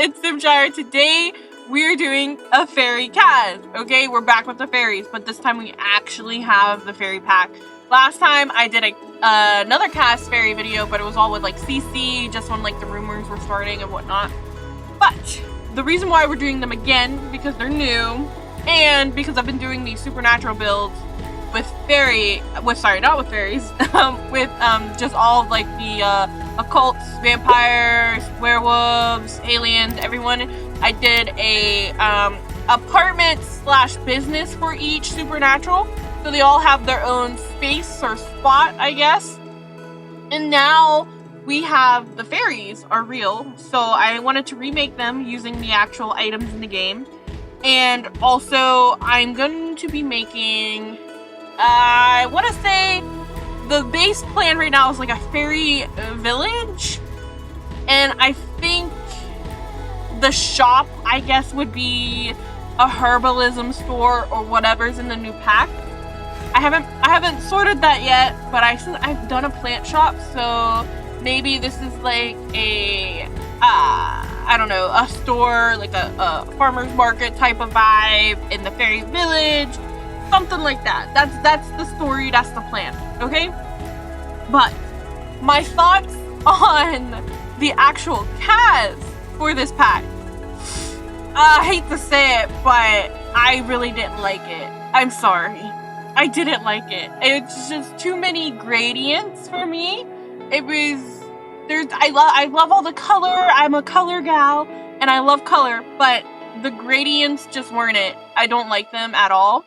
it's Simshire. Today we're doing a fairy CAS. Okay, we're back with the fairies, but this time we actually have the fairy pack. Last time I did another CAS fairy video, but it was all with like CC, just when like the rumors were starting and whatnot. But the reason why we're doing them again, because they're new, and because I've been doing these supernatural builds with not with fairies, with just all of like the occults, vampires, werewolves, aliens, everyone. I did a apartment / business for each supernatural, so they all have their own space or spot, I guess. And now we have the fairies are real, so I wanted to remake them using the actual items in the game. And also I'm going to be making, I want to say the base plan right now is like a fairy village, and I think the shop, I guess, would be a herbalism store or whatever's in the new pack. I haven't sorted that yet, but I've done a plant shop, so maybe this is like a I don't know, a store, like a farmer's market type of vibe in the fairy village. Something like that. That's the story, that's the plan, okay? But my thoughts on the actual CAS for this pack. I hate to say it, but I really didn't like it. I'm sorry. I didn't like it. It's just too many gradients for me. I love all the color. I'm a color gal and I love color, but the gradients just weren't it. I don't like them at all.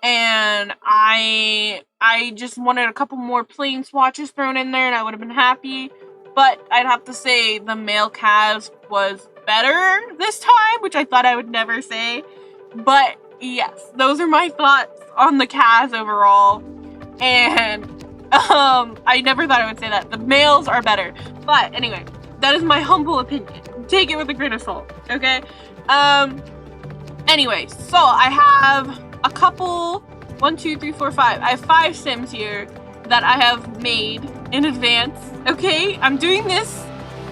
And I just wanted a couple more plain swatches thrown in there and I would have been happy. But I'd have to say the male CAS was better this time, which I thought I would never say. But yes, those are my thoughts on the CAS overall. And I never thought I would say that. The males are better. But anyway, that is my humble opinion. Take it with a grain of salt, okay? Anyway, so I have a couple, 1, 2, 3, 4, 5. I have 5 sims here that I have made in advance, okay? I'm doing this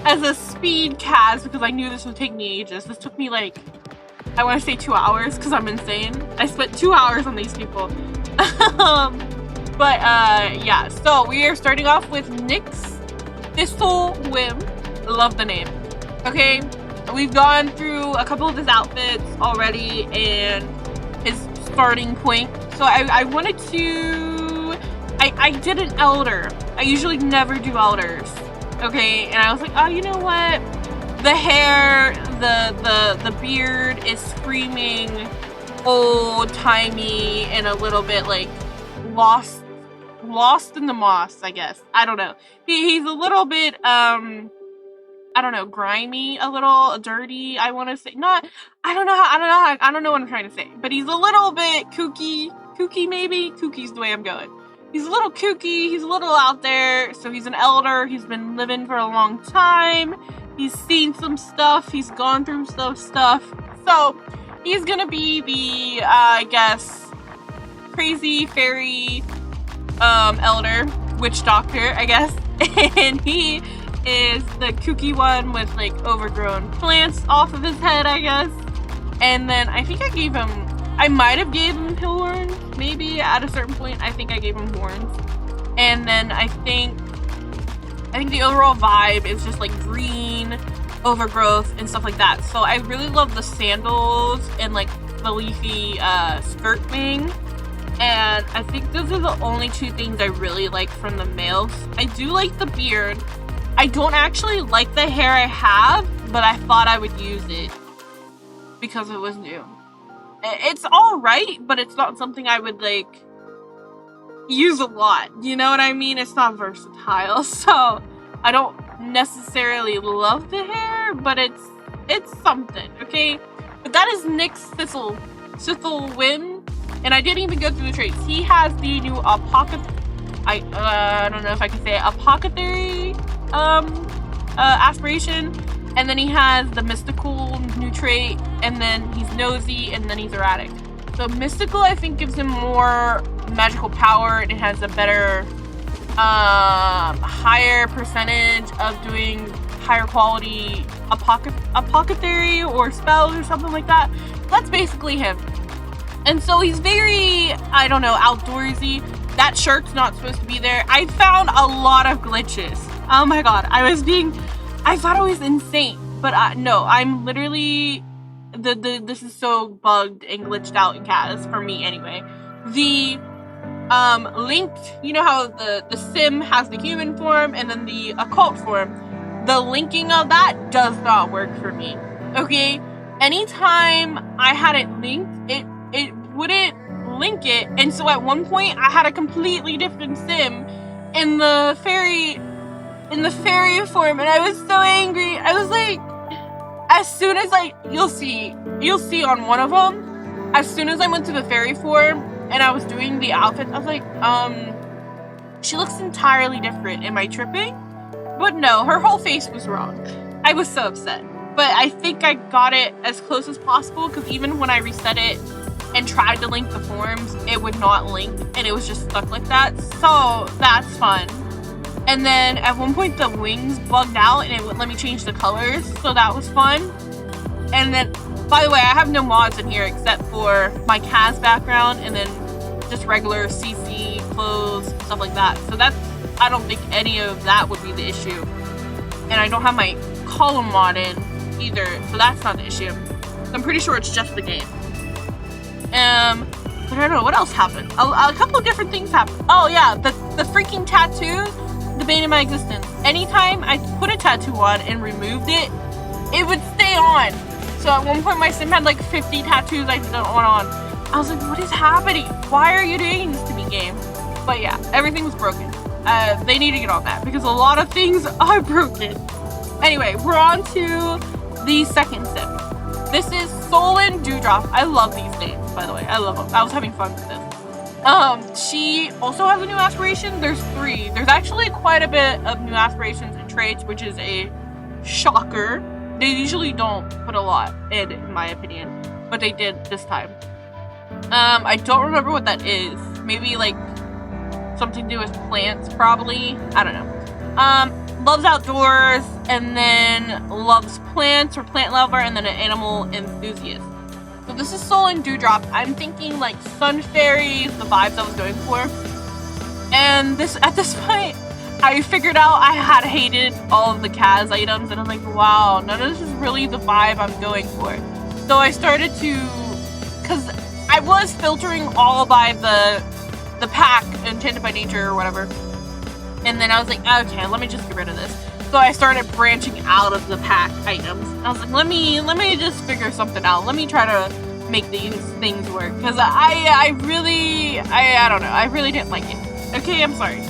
as a speed CAS because I knew this would take me ages. This took me like, I want to say 2 hours because I'm insane. I spent 2 hours on these people. Yeah, so we are starting off with Nyx Thistle Whim. Love the name. Okay, we've gone through a couple of his outfits already and his starting point. So I wanted to, I did an elder. I usually never do elders. Okay, and I was like, oh, you know what? The hair, the beard is screaming old-timey and a little bit like lost in the moss, I guess. I don't know. He's a little bit I don't know, grimy, a little dirty, I want to say. Not, I don't know what I'm trying to say. But he's a little bit kooky maybe? Kooky's the way I'm going. He's a little kooky, he's a little out there. So he's an elder, he's been living for a long time. He's seen some stuff, he's gone through some stuff. So he's gonna be the, I guess, crazy fairy elder, witch doctor, I guess. And he is the kooky one with like overgrown plants off of his head, I guess. And then I think I might have gave him horns, maybe at a certain point. I think I gave him horns. And then I think the overall vibe is just like green overgrowth and stuff like that. So I really love the sandals and like the leafy skirt thing. And I think those are the only 2 things I really like from the males. I do like the beard. I don't actually like the hair I have, but I thought I would use it because it was new. It's alright, but it's not something I would like use a lot. You know what I mean? It's not versatile, so I don't necessarily love the hair, but it's something, okay? But that is Nyx Thistle Whim, and I didn't even go through the traits. He has the new I don't know if I can say it, apothecary aspiration, and then he has the mystical new trait, and then he's nosy, and then he's erratic. So mystical, I think, gives him more magical power, and it has a better higher percentage of doing higher quality apothecary or spells or something like that. That's basically him. And so he's very, I don't know, outdoorsy. That shirt's not supposed to be there. I found a lot of glitches. Oh my god, I thought it was insane. But no, I'm literally, this is so bugged and glitched out in CAS, for me anyway. The linked, you know how the sim has the human form and then the occult form. The linking of that does not work for me. Okay? Anytime I had it linked, it wouldn't link it. And so at one point I had a completely different sim in the fairy form, and I was so angry. I was like, as soon as you'll see on one of them, as soon as I went to the fairy form and I was doing the outfit, I was like, she looks entirely different. Am I tripping? But no, her whole face was wrong. I was so upset. But I think I got it as close as possible, because even when I reset it and tried to link the forms, it would not link, and it was just stuck like that. So that's fun. And then at one point the wings bugged out and it wouldn't let me change the colors, so that was fun. And then, by the way, I have no mods in here except for my CAS background and then just regular CC clothes, stuff like that. So that's, I don't think any of that would be the issue. And I don't have my column mod in either, so that's not the issue. So I'm pretty sure it's just the game. But I don't know, what else happened? A couple of different things happened. Oh yeah, the freaking tattoos, the bane of my existence. Anytime I put a tattoo on and removed it, it would stay on. So at one point my sim had like 50 tattoos I didn't want on. I was like, what is happening? Why are you doing this to me, game? But yeah, everything was broken. They need to get on that because a lot of things are broken. Anyway, we're on to the second sim. This is Solan Dewdrop. I love these names, by the way. I love them. I was having fun with this. She also has a new aspiration. There's 3. There's actually quite a bit of new aspirations and traits, which is a shocker. They usually don't put a lot in my opinion, but they did this time. I don't remember what that is. Maybe like something to do with plants, probably. I don't know. Loves outdoors, and then loves plants, or plant lover, and then an animal enthusiast. So this is Solan Dewdrop. I'm thinking like sun fairies, the vibes I was going for. And at this point, I figured out I had hated all of the CAS items, and I'm like, wow, none of this is really the vibe I'm going for. So I started to, because I was filtering all by the pack, Enchanted by Nature or whatever. And then I was like, okay, let me just get rid of this. So I started branching out of the pack items. I was like, let me just figure something out. Let me try to make these things work. Because I don't know. I really didn't like it. Okay, I'm sorry.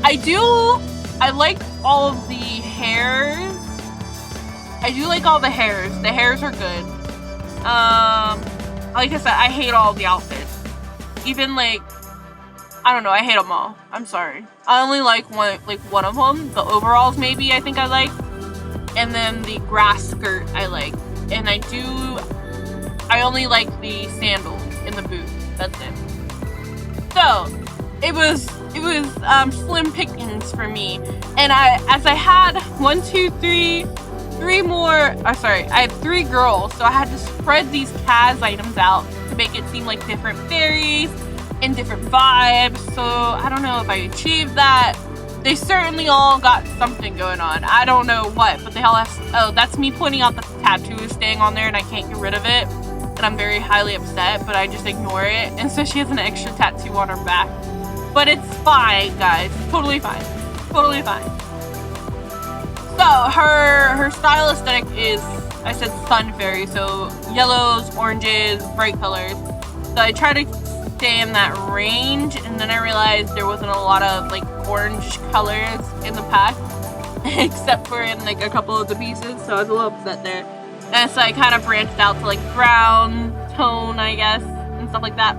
I like all of the hairs. I do like all the hairs. The hairs are good. Like I said, I hate all the outfits. Even like, I don't know, I hate them all. I'm sorry. I only like one of them. The overalls, maybe, I think I like. And then the grass skirt, I like. And I only like the sandals in the boot. That's it. So, it was slim pickings for me. And as I had 3 more, I had 3 girls. So I had to spread these CAS items out to make it seem like different fairies and different vibes. So I don't know if I achieved that. They certainly all got something going on. I don't know what, but they all have, oh, that's me pointing out that the tattoo is staying on there and I can't get rid of it. And I'm very highly upset, but I just ignore it. And so she has an extra tattoo on her back. But it's fine, guys. Totally fine. Totally fine. So her style aesthetic is, I said sun fairy, so yellows, oranges, bright colors. So I try to stay in that range, and then I realized there wasn't a lot of like orange colors in the pack except for in like a couple of the pieces, so I was a little upset there. And so I kind of branched out to like brown tone, I guess, and stuff like that.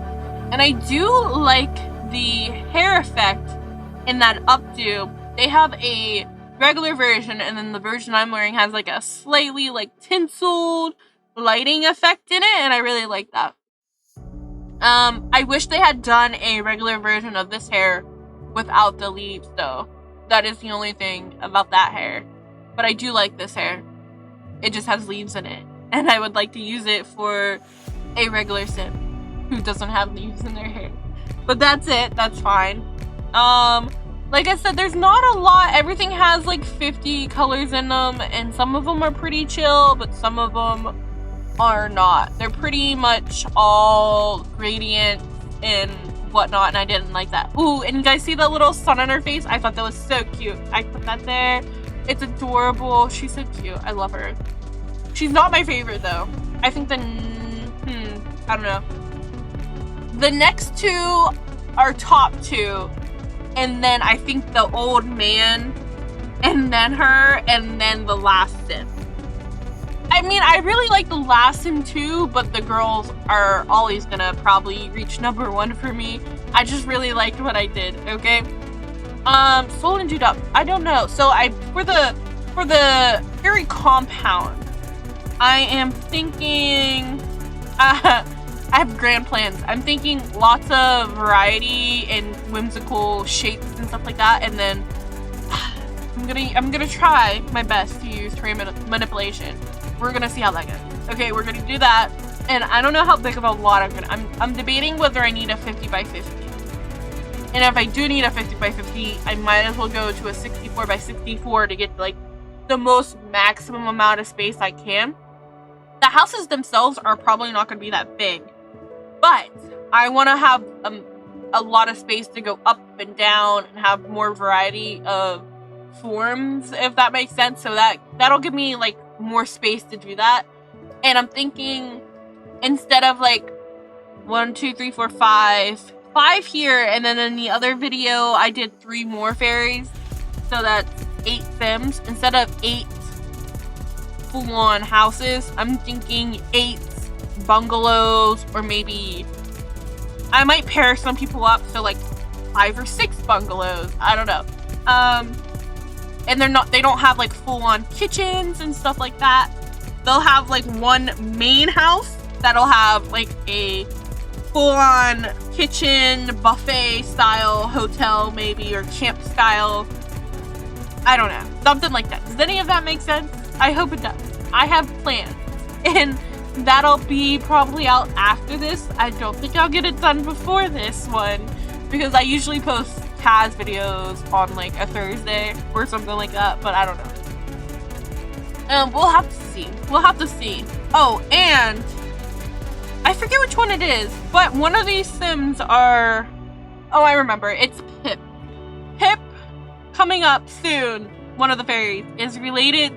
And I do like the hair effect in that updo. They have a regular version, and then the version I'm wearing has like a slightly like tinseled lighting effect in it, and I really like that. I wish they had done a regular version of this hair without the leaves though. That is the only thing about that hair. But I do like this hair. It just has leaves in it. And I would like to use it for a regular sim who doesn't have leaves in their hair. But that's it. That's fine. Like I said, there's not a lot. Everything has like 50 colors in them. And some of them are pretty chill, but some of them are not. They're pretty much all gradient and whatnot, and I didn't like that. Ooh, and you guys see that little sun on her face? I thought that was so cute. I put that there. It's adorable. She's so cute. I love her. She's not my favorite though. I think I don't know. The next two are top two, and then I think the old man, and then her, and then the last sim. I mean, I really like the last sim too, but the girls are always gonna probably reach number one for me. I just really liked what I did, okay? Solan Dude Up. I don't know. So for the fairy compound, I am thinking I have grand plans. I'm thinking lots of variety and whimsical shapes and stuff like that, and then I'm gonna try my best to use terrain manipulation. We're gonna see how that goes. Okay, we're gonna do that, and I don't know how big of a lot I'm debating whether I need a 50 by 50. And if I do need a 50 by 50, I might as well go to a 64 by 64 to get like the most maximum amount of space I can. The houses themselves are probably not gonna be that big, but I want to have a lot of space to go up and down and have more variety of forms, if that makes sense. So that'll give me like more space to do that. And I'm thinking, instead of like 1, 2, 3, 4, 5 here, and then in the other video I did 3 more fairies, so that's 8 sims. Instead of 8 full-on houses, I'm thinking 8 bungalows, or maybe I might pair some people up, so like 5 or 6 bungalows. I don't know. And they don't have like full-on kitchens and stuff like that. They'll have like one main house that'll have like a full-on kitchen, buffet style hotel maybe, or camp style. I don't know. Something like that. Does any of that make sense? I hope it does. I have plans. And that'll be probably out after this. I don't think I'll get it done before this one, because I usually post CAS videos on like a Thursday or something like that, but I don't know. We'll have to see. We'll have to see. Oh, and I forget which one it is, but one of these sims are... Oh, I remember. It's Pip. Pip, coming up soon, one of the fairies, is related,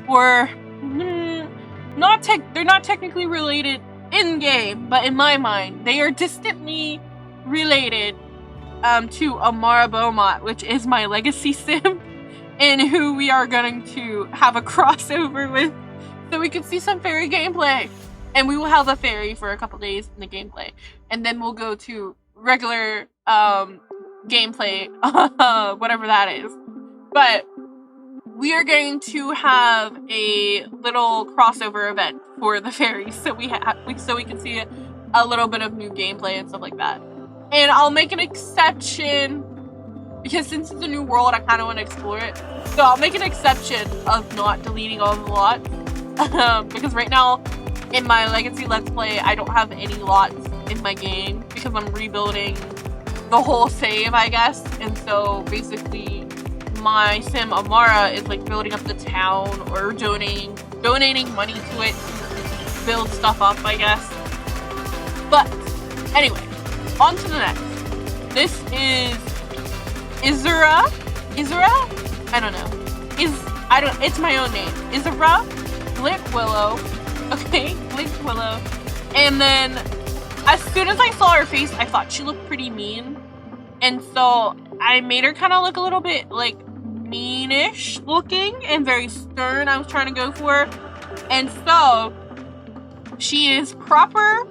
or they're not technically related in game, but in my mind, they are distantly related to Amara, which is my legacy sim, and who we are going to have a crossover with, so we can see some fairy gameplay. And we will have a fairy for a couple days in the gameplay, and then we'll go to regular gameplay, whatever that is. But we are going to have a little crossover event for the fairies, so we can see a little bit of new gameplay and stuff like that. And I'll make an exception, because since it's a new world, I kind of want to explore it. So I'll make an exception of not deleting all the lots, because right now in my Legacy Let's Play, I don't have any lots in my game because I'm rebuilding the whole save, I guess. And so basically my sim Amara is like building up the town, or donating money to it to build stuff up, I guess. But anyway, on to the next. This is Isera? I don't know. It's my own name. Isera Blink Willow. Okay, Blink Willow. And then as soon as I saw her face, I thought she looked pretty mean. And so I made her kind of look a little bit like meanish looking and very stern. I was trying to go for. And so she is proper.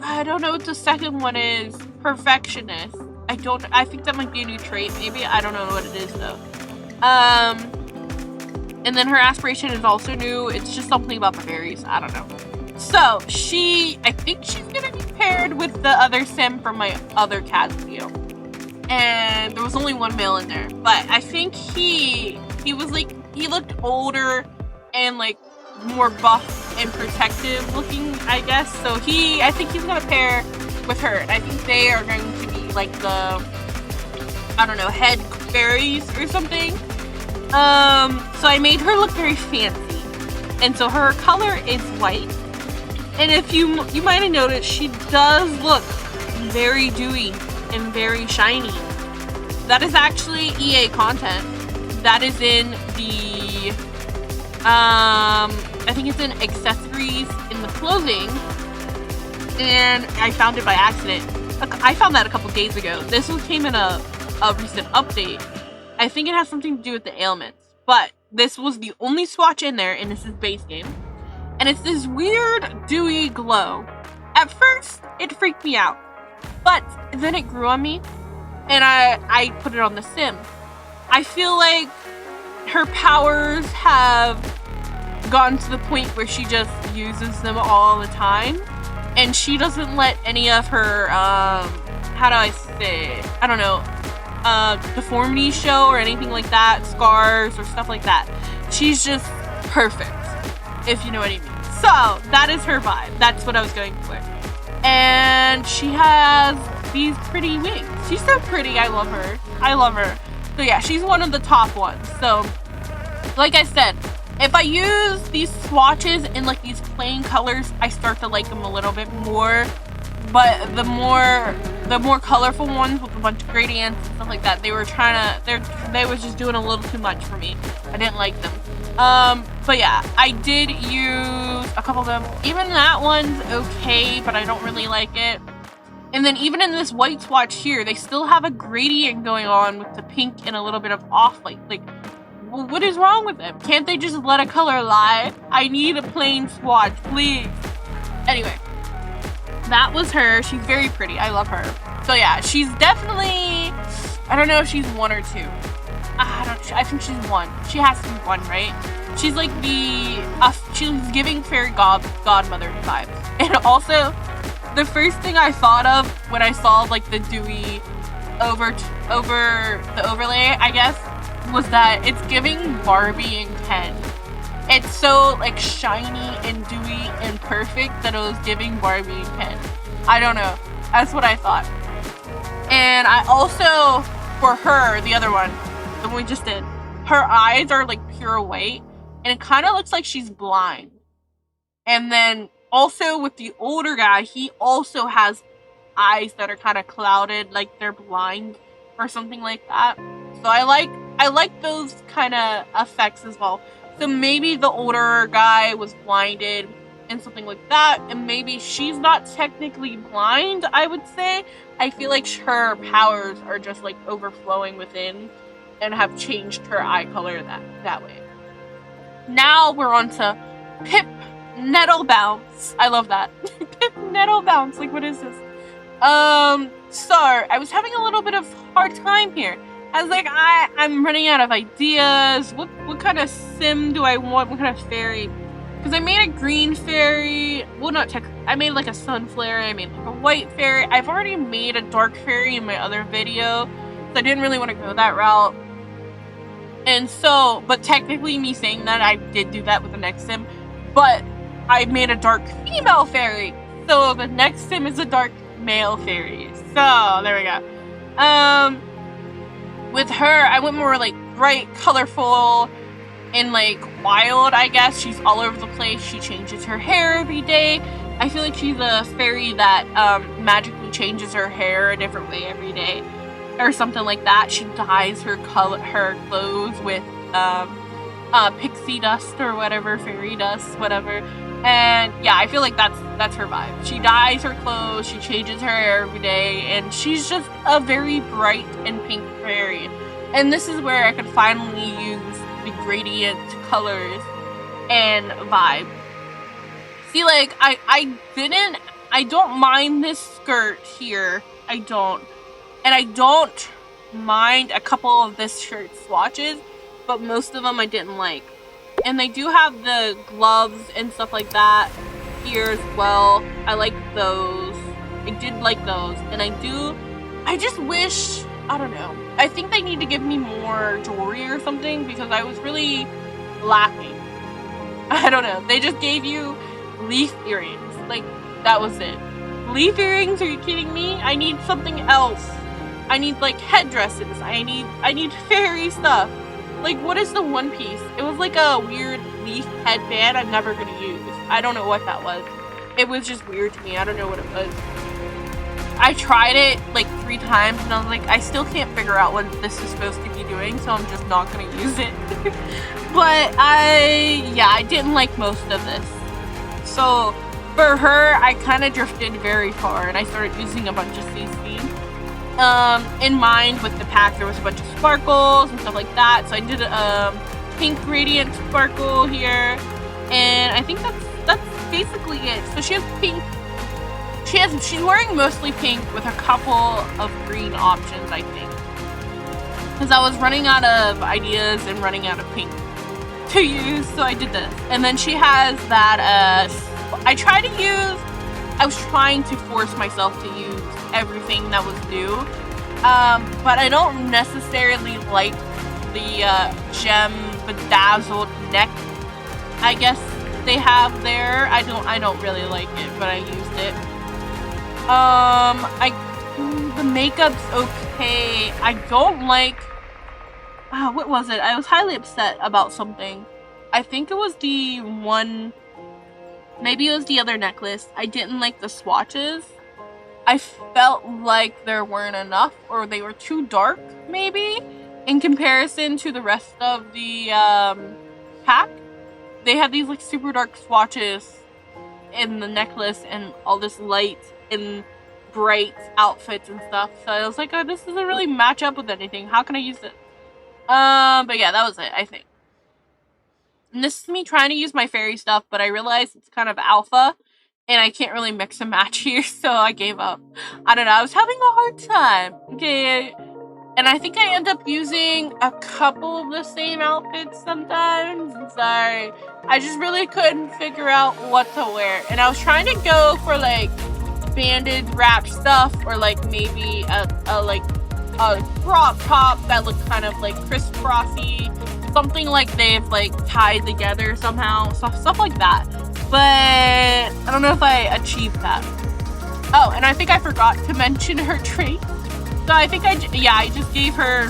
I don't know what the second one is. Perfectionist. I think that might be a new trait, maybe. I don't know what it is though. And then her aspiration is also new. It's just something about the fairies. I don't know. So I think she's gonna be paired with the other sim from my other CAS video. and there was only one male in there. But I think he was like, he looked older and like more buff and protective looking, I guess. So I think he's gonna pair with her, and I think they are going to be like the, I don't know, head fairies or something. So I made her look very fancy, and so her color is white. And if you might have noticed, she does look very dewy and very shiny. That is actually EA content. That is in the, I think it's in accessories in the clothing, and I found it by accident. I found that a couple days ago. This one came in a recent update. I think it has something to do with the ailments, but this was the only swatch in there, and this is base game. And it's this weird dewy glow. At first, it freaked me out, but then it grew on me, and I put it on the sim. I feel like her powers have gotten to the point where she just uses them all the time, and she doesn't let any of her, how do I say, I don't know, deformities show or anything like that, scars or stuff like that. She's just perfect, if you know what I mean. So that is her vibe. That's what I was going for. And she has these pretty wings. She's so pretty. I love her. I love her. So yeah, she's one of the top ones. So like I said, if I use these swatches in like these plain colors, I start to like them a little bit more. But the more colorful ones with a bunch of gradients and stuff like that, they were they was just doing a little too much for me. I didn't like them. But yeah, I did use a couple of them. Even that one's okay, but I don't really like it. And then even in this white swatch here, they still have a gradient going on with the pink and a little bit of off-white. Like, what is wrong with them? Can't they just let a color lie? I need a plain swatch, please. Anyway, that was her. She's very pretty. I love her. So yeah, she's definitely, I don't know if she's 1 or 2. I think she's 1. She has to be 1, right? She's like she's giving fairy godmother vibes. And also, the first thing I thought of when I saw like the dewy over the overlay, I guess, was that it's giving Barbie and Ken. It's so like shiny and dewy and perfect that it was giving Barbie and Ken. I don't know. That's what I thought. And I also, for her, the other one, the one we just did, her eyes are like pure white, and it kind of looks like she's blind. And then also with the older guy, he also has eyes that are kind of clouded, like they're blind or something like that. So I like those kind of effects as well. So maybe the older guy was blinded and something like that, and maybe she's not technically blind, I would say. I feel like her powers are just like overflowing within and have changed her eye color that way. Now we're on to Pip Nettle Bounce. I love that. Pip Nettle Bounce. Like, what is this? So I was having a little bit of hard time here. I was like, I'm running out of ideas. What kind of sim do I want? What kind of fairy? Because I made a green fairy. Well, not technically. I made like a sun flare. I made like a white fairy. I've already made a dark fairy in my other video, so I didn't really want to go that route. And so, but technically me saying that, I did do that with the next sim, but I made a dark female fairy. So the next sim is a dark male fairy. So there we go. With her, I went more like bright, colorful, and like wild, I guess. She's all over the place. She changes her hair every day. I feel like she's a fairy that magically changes her hair a different way every day, or something like that. She dyes her clothes with pixie dust or whatever, fairy dust, whatever. And yeah, I feel like that's her vibe. She dyes her clothes, she changes her hair every day, and she's just a very bright and pink fairy. And this is where I could finally use the gradient colors and vibe. See, like, I don't mind this skirt here. I don't. And I don't mind a couple of this shirt swatches, but most of them I didn't like. And they do have the gloves and stuff like that here as well. I like those. I did like those. And I just wish I don't know. I think they need to give me more jewelry or something because I was really lacking. I don't know. They just gave you leaf earrings. Like, that was it. Leaf earrings? Are you kidding me? I need something else. I need, like, headdresses. I need fairy stuff. Like, what is the one piece? It was like a weird leaf headband I'm never gonna use. I don't know what that was. It was just weird to me. I don't know what it was. I tried it like 3 times and I was like, I still can't figure out what this is supposed to be doing, so I'm just not gonna use it. But I didn't like most of this. So for her, I kind of drifted very far and I started using a bunch of CC. In mind with the pack, there was a bunch of sparkles and stuff like that. So I did a pink radiant sparkle here, and I think that's basically it. So she has pink. She's wearing mostly pink with a couple of green options, I think. Because I was running out of ideas and running out of pink to use, so I did this. And then she has that, I was trying to force myself to use everything that was new. But I don't necessarily like the gem bedazzled neck, I guess they have there. I don't really like it, but I used it. The makeup's okay. I don't like, what was it? I was highly upset about something. I think it was the one, maybe it was the other necklace. I didn't like the swatches. I felt like there weren't enough, or they were too dark, maybe, in comparison to the rest of the pack. They had these like super dark swatches in the necklace and all this light in bright outfits and stuff. So I was like, oh, this doesn't really match up with anything. How can I use it? But yeah, that was it, I think. And this is me trying to use my fairy stuff, but I realized it's kind of alpha, and I can't really mix and match here, so I gave up. I don't know, I was having a hard time. Okay, and I think I end up using a couple of the same outfits sometimes. I'm sorry. I just really couldn't figure out what to wear. And I was trying to go for like bandage wrap stuff, or like maybe a crop top that looked kind of like crisscrossy, something like they've like tied together somehow, stuff like that. But I don't know if I achieved that. Oh, and I think I forgot to mention her trait. So I think I just gave her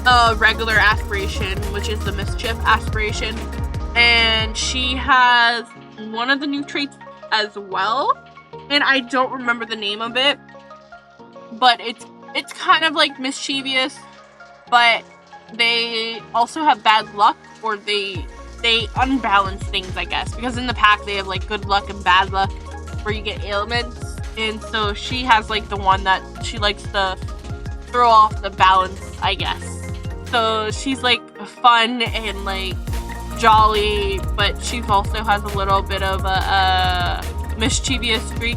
a regular aspiration, which is the mischief aspiration, and she has one of the new traits as well, and I don't remember the name of it, but it's kind of like mischievous, but they also have bad luck, or they unbalance things, I guess, because in the pack they have like good luck and bad luck where you get ailments, and so she has like the one that she likes to throw off the balance, I guess. So she's like fun and like jolly, but she also has a little bit of a mischievous streak.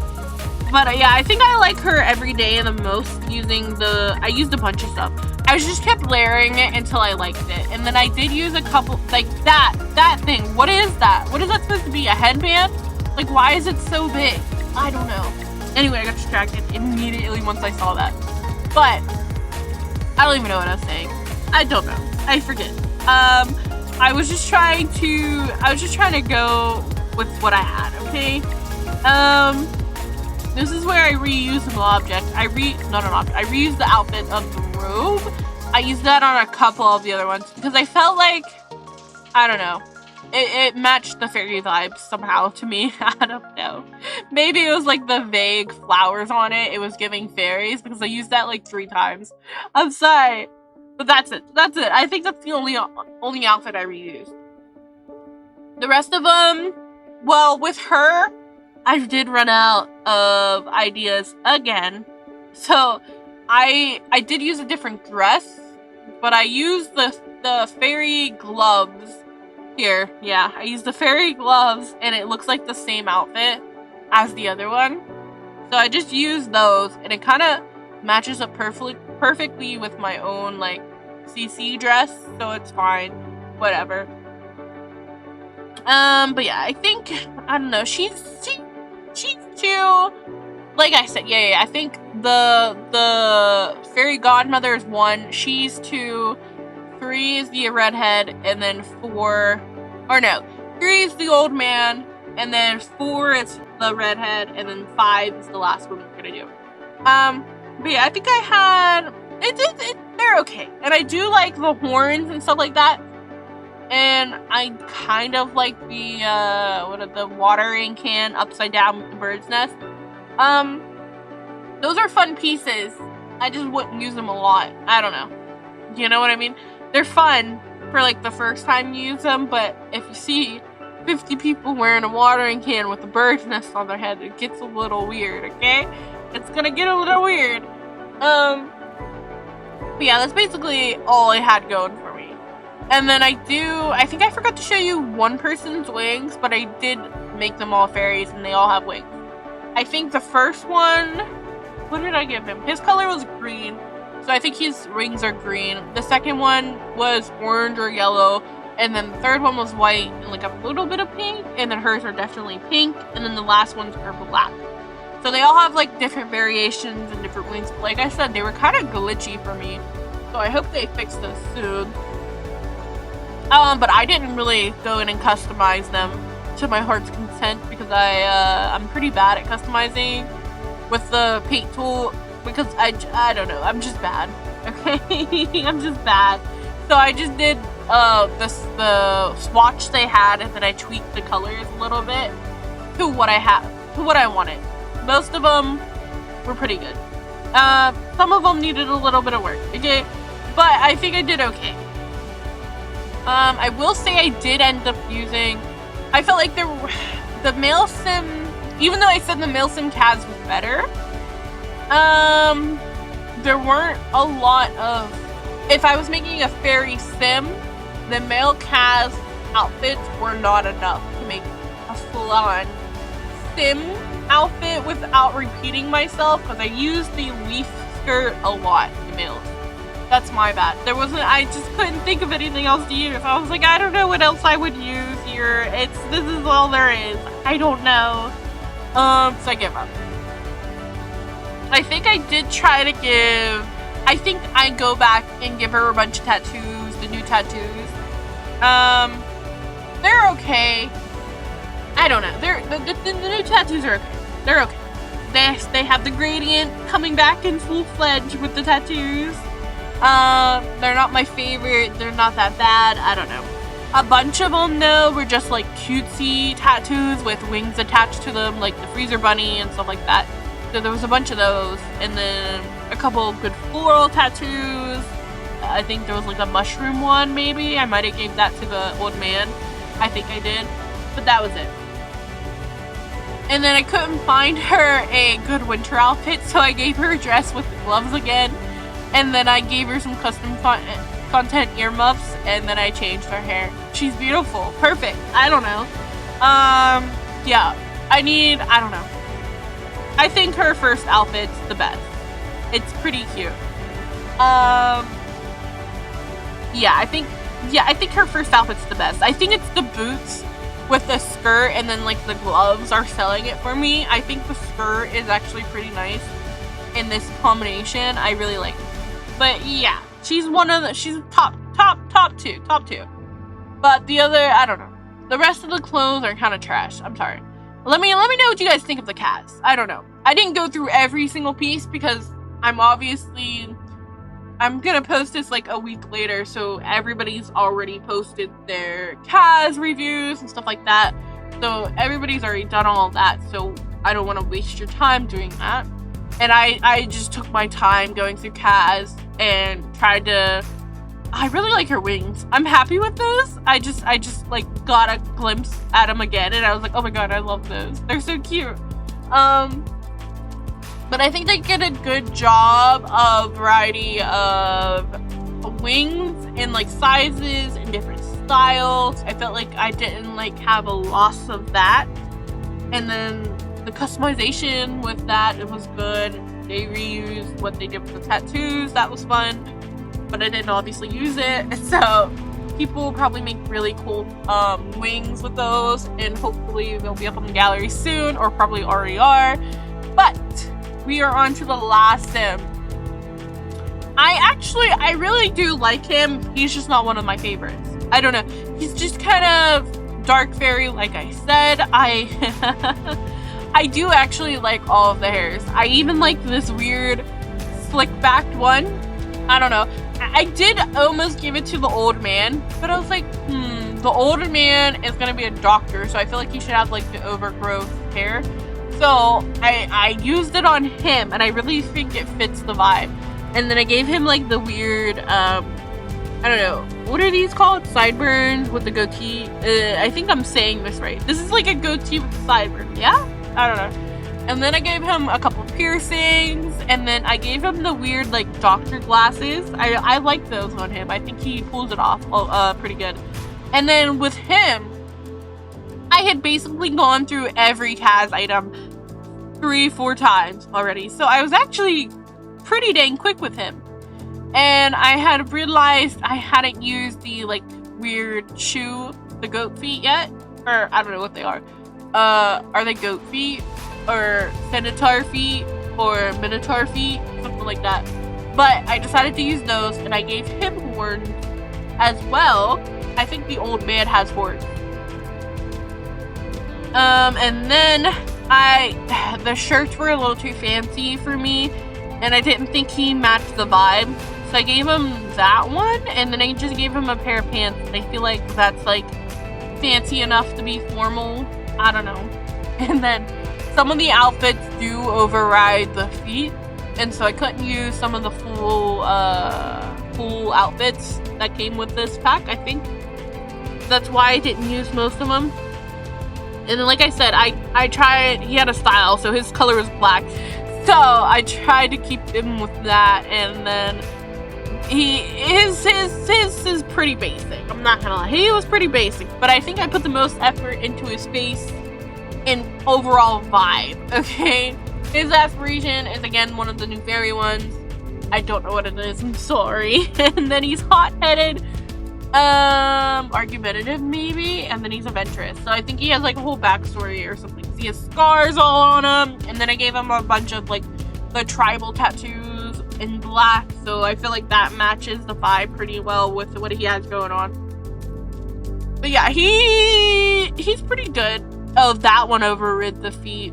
But yeah, I think I like her every day the most using I used a bunch of stuff. I just kept layering it until I liked it. And then I did use a couple, like that thing. What is that? What is that supposed to be? A headband? Like, why is it so big? I don't know. Anyway, I got distracted immediately once I saw that. But I don't even know what I was saying. I don't know. I forget. I was just trying to go with what I had, okay? This is where I reuse an object. I reused the outfit of the robe. I used that on a couple of the other ones because I felt like, I don't know, it matched the fairy vibes somehow to me. I don't know. Maybe it was like the vague flowers on it. It was giving fairies because I used that like 3 times. I'm sorry. But that's it. That's it. I think that's the only outfit I reused. The rest of them, well, with her, I did run out of ideas again. So I did use a different dress, but I used the fairy gloves here. Yeah, I used the fairy gloves, and it looks like the same outfit as the other one. So I just used those, and it kind of matches up perfectly with my own like CC dress, so it's fine. Whatever. But yeah, I think, I don't know, she's too like I said, yeah, I think the fairy godmother is 1, she's 2, 3 is the redhead, and then 4, or no, 3 is the old man, and then 4 is the redhead, and then 5 is the last one we're gonna do. But yeah, I think I had, they're okay. And I do like the horns and stuff like that. And I kind of like the watering can upside down with the bird's nest. Those are fun pieces. I just wouldn't use them a lot. I don't know. You know what I mean? They're fun for like the first time you use them, but if you see 50 people wearing a watering can with a bird's nest on their head, it gets a little weird, okay? It's gonna get a little weird. But yeah, that's basically all I had going for me. And then I think I forgot to show you one person's wings, but I did make them all fairies and they all have wings. I think the first one, what did I give him? His color was green, so I think his wings are green. The second one was orange or yellow, and then the third one was white and like a little bit of pink, and then hers are definitely pink, and then the last one's purple black. So they all have like different variations and different wings. But like I said, they were kind of glitchy for me, so I hope they fix those soon. But I didn't really go in and customize them to my heart's content because I'm pretty bad at customizing with the paint tool because I don't know, I'm just bad. Okay, I'm just bad. So I just did the swatch they had, and then I tweaked the colors a little bit to what I wanted. Most of them were pretty good. Some of them needed a little bit of work, okay? But I think I did okay. I will say I did end up using, I felt like the male sim, even though I said the male sim CAS was better, there weren't a lot of, if I was making a fairy sim, the male CAS outfits were not enough to make a full-on sim outfit without repeating myself, because I used the leaf skirt a lot in the males. That's my bad. I just couldn't think of anything else to use. I was like, I don't know what else I would use here. This is all there is. I don't know. So I give up. I think I did try to give, I think I go back and give her a bunch of tattoos, the new tattoos. They're okay. I don't know. The new tattoos are okay. They're okay. They have the gradient coming back in full-fledged with the tattoos. They're not my favorite. They're not that bad. I don't know. A bunch of them, though, were just like cutesy tattoos with wings attached to them, like the freezer bunny and stuff like that. So there was a bunch of those, and then a couple of good floral tattoos. I think there was like a mushroom one, maybe. I might have gave that to the old man. I think I did, but that was it. And then I couldn't find her a good winter outfit, so I gave her a dress with the gloves again. And then I gave her some custom content earmuffs, and then I changed her hair. She's beautiful. Perfect. I don't know. Yeah. I don't know. I think her first outfit's the best. It's pretty cute. Yeah, I think her first outfit's the best. I think it's the boots with the skirt and then like the gloves are selling it for me. I think the skirt is actually pretty nice in this combination. I really like it. But yeah, she's top two. But the other, I don't know. The rest of the clothes are kind of trash. I'm sorry. Let me know what you guys think of the CAS. I don't know. I didn't go through every single piece because I'm gonna post this like a week later, so everybody's already posted their CAS reviews and stuff like that. So everybody's already done all of that, so I don't want to waste your time doing that. And I just took my time going through CAS and tried to, I really like her wings. I'm happy with those. I just like got a glimpse at them again and I was like, oh my god, I love those. They're so cute. But I think they did a good job of variety of wings and like sizes and different styles. I felt like I didn't like have a loss of that. And then the customization with that, it was good. They reused what they did with the tattoos. That was fun. But I didn't obviously use it. So people will probably make really cool wings with those. And hopefully they'll be up on the gallery soon, or probably already are. But we are on to the last sim. I really do like him. He's just not one of my favorites. I don't know. He's just kind of dark fairy, like I said. I do actually like all of the hairs. I even like this weird slick-backed one. I don't know. I did almost give it to the old man, but I was like, the older man is gonna be a doctor, so I feel like he should have like the overgrowth hair. So I used it on him, and I really think it fits the vibe. And then I gave him like the weird, I don't know, what are these called? Sideburns with the goatee. I think I'm saying this right. This is like a goatee with sideburns, yeah? I don't know. And then I gave him a couple piercings, and then I gave him the weird like doctor glasses. I like those on him. I think he pulls it off pretty good. And then with him, I had basically gone through every CAS item 3-4 times already. So I was actually pretty dang quick with him. And I had realized I hadn't used the like weird shoe, the goat feet yet. Or I don't know what they are. Are they goat feet? Or centaur feet? Or minotaur feet? Something like that. But I decided to use those, and I gave him horns as well. I think the old man has horns. And then the shirts were a little too fancy for me, and I didn't think he matched the vibe. So I gave him that one, and then I just gave him a pair of pants. And I feel like that's like fancy enough to be formal. I don't know. And then some of the outfits do override the feet, and so I couldn't use some of the full outfits that came with this pack, I think. That's why I didn't use most of them. And then, like I said, I tried, he had a style, so his color was black. So I tried to keep him with that, and then his is pretty basic. I'm not gonna lie, he was pretty basic, but I think I put the most effort into his face and overall vibe, okay? His aspiration is, again, one of the new fairy ones. I don't know what it is, I'm sorry. And then he's hot-headed, argumentative maybe, and then he's adventurous. So I think he has like a whole backstory or something. He has scars all on him, and then I gave him a bunch of like the tribal tattoos in black, so I feel like that matches the vibe pretty well with what he has going on. But yeah, he's pretty good. Oh, that one overrid the feet.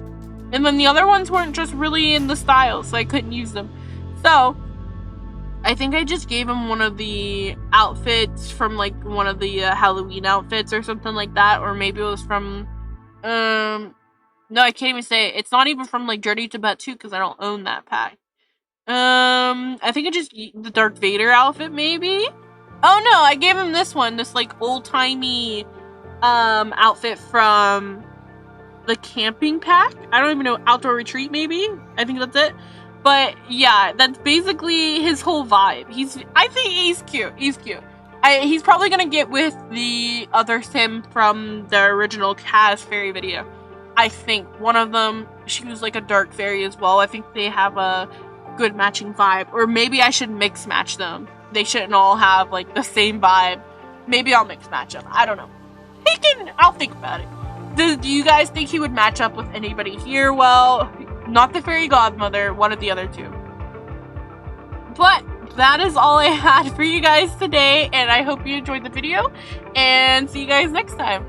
And then the other ones weren't just really in the style, so I couldn't use them. So I think I just gave him one of the outfits from like one of the Halloween outfits or something like that, or maybe it was from no, I can't even say it. It's not even from like Journey to Batu because I don't own that pack. I think I just the Darth Vader outfit maybe. Oh no, I gave him this one, this like old-timey outfit from the camping pack. I don't even know, outdoor retreat maybe. I think that's it. But yeah, that's basically his whole vibe. I think he's cute. He's cute. He's probably gonna get with the other sim from the original CAS fairy video. I think one of them, she was like a dark fairy as well. I think they have a good matching vibe. Or maybe I should mix match them. They shouldn't all have like the same vibe. Maybe I'll mix match them. I don't know. I'll think about it. Do you guys think he would match up with anybody here? Well, not the fairy godmother, one of the other two. But that is all I had for you guys today, and I hope you enjoyed the video, and see you guys next time.